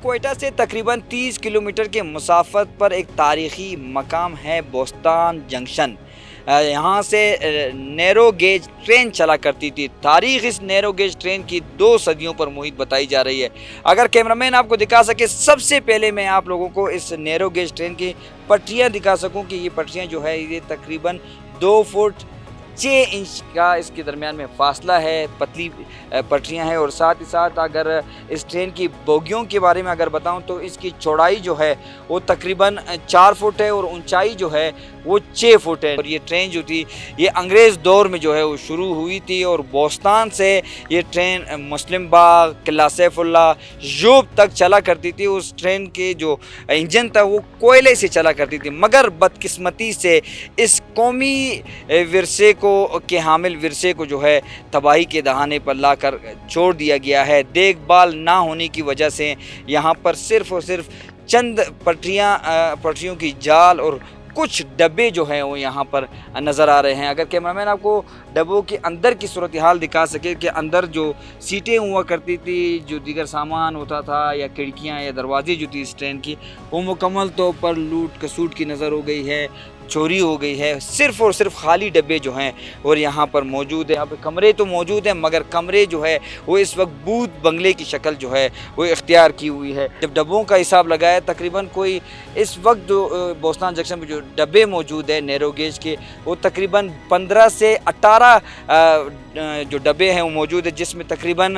کوئٹہ سے تقریباً 30 کلومیٹر کے مسافت پر ایک تاریخی مقام ہے بوستان جنکشن۔ یہاں سے نیرو گیج ٹرین چلا کرتی تھی۔ تاریخ اس نیرو گیج ٹرین کی 2 صدیوں پر محیط بتائی جا رہی ہے۔ اگر کیمرامین آپ کو دکھا سکے، سب سے پہلے میں آپ لوگوں کو اس نیرو گیج ٹرین کی پٹریاں دکھا سکوں کہ یہ پٹریاں جو ہے یہ تقریباً 2 فٹ 6 انچ کا اس کے درمیان میں فاصلہ ہے، پتلی پٹریاں ہیں۔ اور ساتھ ہی ساتھ اگر اس ٹرین کی بوگیوں کے بارے میں اگر بتاؤں تو اس کی چوڑائی جو ہے وہ تقریباً 4 فٹ ہے اور اونچائی جو ہے وہ 6 فٹ ہے۔ اور یہ ٹرین جو تھی یہ انگریز دور میں جو ہے وہ شروع ہوئی تھی، اور بوستان سے یہ ٹرین مسلم باغ، قلعہ سیف اللہ، یوب تک چلا کرتی تھی۔ اس ٹرین کے جو انجن تھا وہ کوئلے سے چلا کرتی تھی، مگر بدقسمتی سے اس قومی ورثے کے حامل ورثے کو جو ہے تباہی کے دہانے پر لا کر چھوڑ دیا گیا ہے۔ دیکھ بھال نہ ہونے کی وجہ سے یہاں پر صرف اور صرف چند پٹریوں کی جال اور کچھ ڈبے جو ہیں وہ یہاں پر نظر آ رہے ہیں۔ اگر کیمرامین آپ کو ڈبوں کے اندر کی صورتحال دکھا سکے کہ اندر جو سیٹیں ہوا کرتی تھی، جو دیگر سامان ہوتا تھا یا کھڑکیاں یا دروازے جو تھی اس ٹرین کی، وہ مکمل طور پر لوٹ کسوٹ کی نظر ہو گئی ہے، چوری ہو گئی ہے۔ صرف اور صرف خالی ڈبے جو ہیں اور یہاں پر موجود ہیں۔ یہاں پہ کمرے تو موجود ہیں، مگر کمرے جو ہے وہ اس وقت بھوت بنگلے کی شکل جو ہے وہ اختیار کی ہوئی ہے۔ جب ڈبوں کا حساب لگایا تقریباً کوئی اس وقت جو بوستان جنکشن میں جو ڈبے موجود ہیں نیرو گیج کے، وہ تقریباً 15 سے 18 جو ڈبے ہیں وہ موجود ہیں، جس میں تقریباً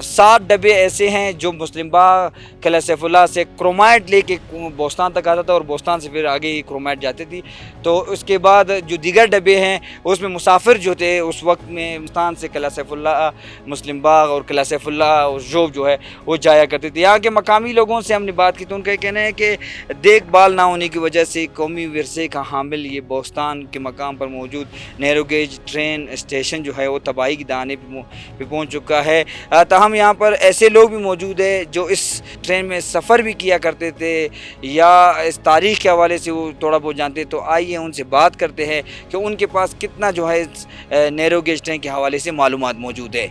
7 ڈبے ایسے ہیں جو مسلم باغ، قلعہ سیف اللہ سے کرومائٹ لے کے بوستان تک آتا تھا، اور بوستان سے پھر آگے ہی کرومائٹ جاتے تھی۔ تو اس کے بعد جو دیگر ڈبے ہیں اس میں مسافر جو تھے اس وقت میں بوستان سے قلعہ سیف اللہ، مسلم باغ اور قلعہ سیف اللہ اور یوب جو ہے وہ جایا کرتے تھے۔ یہاں کے مقامی لوگوں سے ہم نے بات کی تو ان کا کہنا ہے کہ دیکھ بھال نہ ہونے کی وجہ سے قومی ورثے کا حامل یہ بوستان کے مقام پر موجود نیرو گیج ٹرین اسٹیشن جو ہے وہ تباہی کی دہانے پہ پہنچ چکا ہے۔ تاہم یہاں پر ایسے لوگ بھی موجود ہیں جو اس ٹرین میں سفر بھی کیا کرتے تھے یا اس تاریخ کے حوالے سے وہ تھوڑا بہت جانتے، تو آئیے ان سے بات کرتے ہیں کہ ان کے پاس کتنا جو ہے نیرو گیج ٹرین کے حوالے سے معلومات موجود ہے۔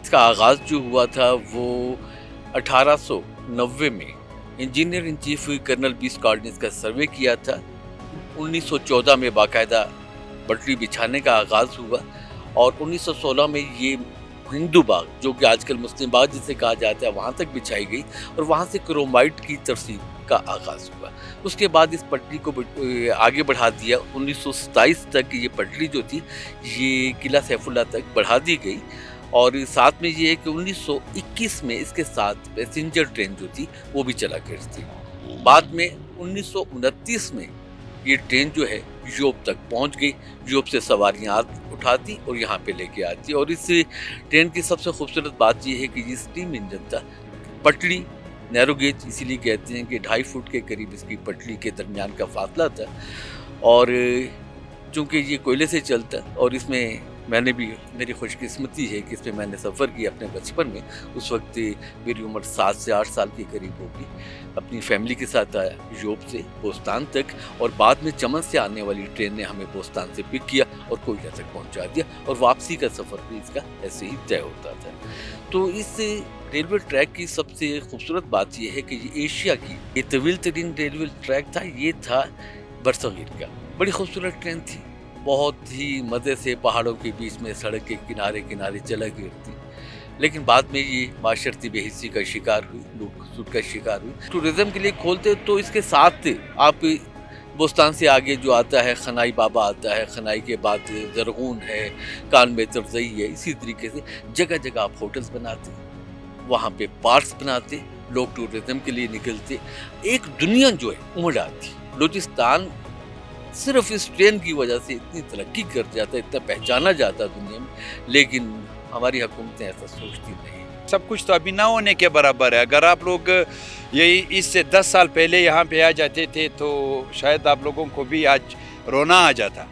اس کا آغاز جو ہوا تھا وہ 1890 میں engineer in chief colonel B Scott نے اس کا سروے کیا تھا۔ 1914 میں باقاعدہ پٹری بچھانے کا آغاز ہوا، اور 1916 میں یہ ہندو باغ، جو کہ آج کل مسلم باغ جسے کہا جاتا ہے، وہاں تک بچھائی گئی، اور وہاں سے کرومائٹ کی ترسیب کا آغاز ہوا۔ اس کے بعد اس پٹری کو آگے بڑھا دیا۔ 1927 تک یہ پٹری جو تھی یہ قلعہ سیف اللہ تک بڑھا دی گئی، اور ساتھ میں یہ ہے کہ 1921 میں اس کے ساتھ پیسنجر ٹرین جو تھی وہ بھی چلا کرتی تھی۔ بعد میں 1929 میں یہ ٹرین جو ہے یوب تک پہنچ گئی، یوب سے سواریاں اٹھاتی اور یہاں پہ لے کے آتی۔ اور اس ٹرین کی سب سے خوبصورت بات یہ ہے کہ یہ اسٹیم انجن تھا۔ پٹڑی نیرو گیج اسی لیے کہتے ہیں کہ 2.5 فٹ کے قریب اس کی پٹڑی کے درمیان کا فاصلہ تھا، اور چونکہ یہ کوئلے سے چلتا، اور اس میں میں نے بھی، میری خوش قسمتی ہے کہ اس میں میں نے سفر کیا اپنے بچپن میں۔ اس وقت میری عمر 7 سے 8 سال کے قریب ہوگی۔ اپنی فیملی کے ساتھ آیا یوب سے بوستان تک، اور بعد میں چمن سے آنے والی ٹرین نے ہمیں بوستان سے پک کیا اور کوئٹہ تک پہنچا دیا، اور واپسی کا سفر بھی اس کا ایسے ہی طے ہوتا تھا۔ تو اس ریلوے ٹریک کی سب سے خوبصورت بات یہ ہے کہ یہ ایشیا کی یہ طویل ترین ریلوے ٹریک تھا، یہ تھا برصغیر کا۔ بڑی خوبصورت ٹرین تھی، بہت ہی مزے سے پہاڑوں کے بیچ میں سڑک کے کنارے کنارے چلا کرتی، لیکن بعد میں یہ معاشرتی بے حسی کا شکار ہوئی، لوٹ کھسوٹ کا شکار ہوئی۔ ٹورزم کے لیے کھولتے تو اس کے ساتھ آپ بوستان سے آگے جو آتا ہے خنائی بابا آتا ہے، خنائی کے بعد زرغون ہے، کان میں ترزئی ہے، اسی طریقے سے جگہ جگہ آپ ہوٹلز بناتے، وہاں پہ پارکس بناتے، لوگ ٹورزم کے لیے نکلتے، ایک دنیا جو ہے امڑ آتی۔ بلوچستان صرف اس ٹرین کی وجہ سے اتنی ترقی کر جاتا ہے، اتنا پہچانا جاتا ہے دنیا میں، لیکن ہماری حکومتیں ایسا سوچتی نہیں۔ سب کچھ تو ابھی نہ ہونے کے برابر ہے۔ اگر آپ لوگ یہی اس سے 10 سال پہلے یہاں پہ آ جاتے تھے تو شاید آپ لوگوں کو بھی آج رونا آ جاتا۔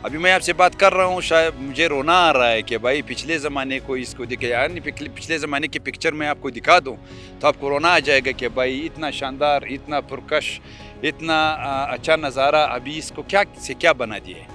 ابھی میں آپ سے بات کر رہا ہوں، شاید مجھے رونا آ رہا ہے کہ بھائی پچھلے زمانے کو اس کو دیکھے، یعنی پچھلے زمانے کی پکچر میں آپ کو دکھا دوں تو آپ کو رونا آ جائے گا کہ بھائی اتنا شاندار، اتنا پرکش، اتنا اچھا نظارہ ابھی اس کو کیا سے کیا بنا دیا ہے۔